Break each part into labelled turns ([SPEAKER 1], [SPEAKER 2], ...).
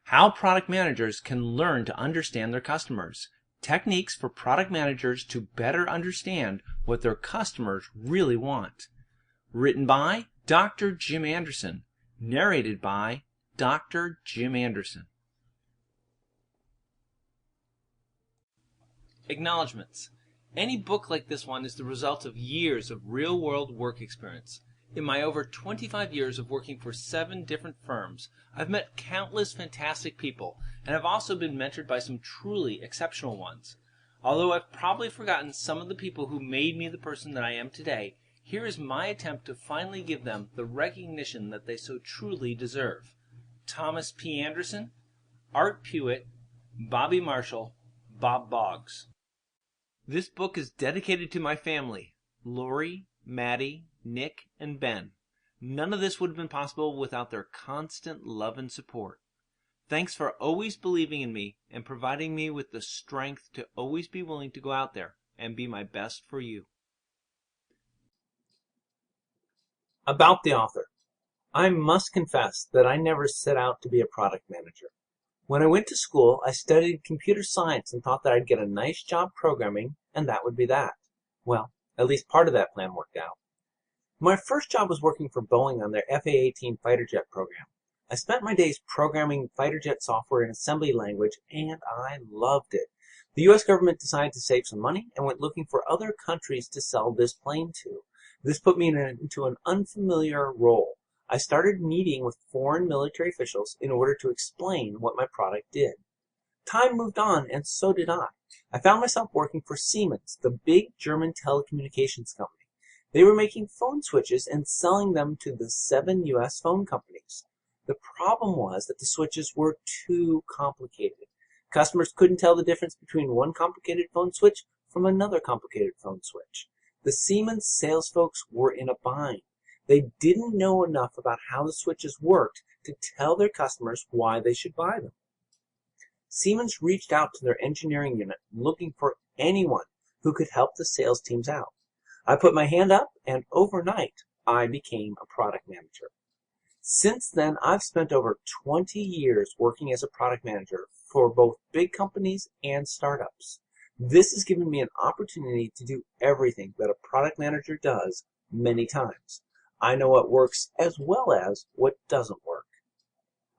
[SPEAKER 1] How product managers can learn to understand their customers. Techniques for product managers to better understand what their customers really want. Written by Dr. Jim Anderson. Narrated by Dr. Jim Anderson. Acknowledgements. Any book like this one is the result of years of real-world work experience. In my over 25 years of working for 7 different firms, I've met countless fantastic people, and I've also been mentored by some truly exceptional ones. Although I've probably forgotten some of the people who made me the person that I am today, here is my attempt to finally give them the recognition that they so truly deserve. Thomas P. Anderson, Art Pewitt, Bobby Marshall, Bob Boggs. This book is dedicated to my family, Lori, Maddie, Nick, and Ben. None of this would have been possible without their constant love and support. Thanks for always believing in me and providing me with the strength to always be willing to go out there and be my best for you. About the author. I must confess that I never set out to be a product manager. When I went to school, I studied computer science and thought that I'd get a nice job programming, and that would be that. Well, at least part of that plan worked out. My first job was working for Boeing on their FA-18 fighter jet program. I spent my days programming fighter jet software in assembly language, and I loved it. The U.S. government decided to save some money and went looking for other countries to sell this plane to. This put me into an unfamiliar role. I started meeting with foreign military officials in order to explain what my product did. Time moved on, and so did I. I found myself working for Siemens, the big German telecommunications company. They were making phone switches and selling them to the 7 U.S. phone companies. The problem was that the switches were too complicated. Customers couldn't tell the difference between one complicated phone switch from another complicated phone switch. The Siemens sales folks were in a bind. They didn't know enough about how the switches worked to tell their customers why they should buy them. Siemens reached out to their engineering unit looking for anyone who could help the sales teams out. I put my hand up, and overnight, I became a product manager. Since then, I've spent over 20 years working as a product manager for both big companies and startups. This has given me an opportunity to do everything that a product manager does many times. I know what works as well as what doesn't work.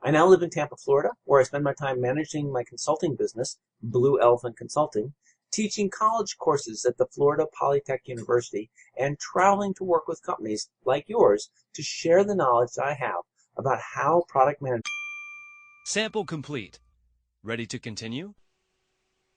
[SPEAKER 1] I now live in Tampa, Florida, where I spend my time managing my consulting business, Blue Elephant Consulting, teaching college courses at the Florida Polytech University, and traveling to work with companies like yours to share the knowledge that I have about how product management.
[SPEAKER 2] Sample complete. Ready to continue?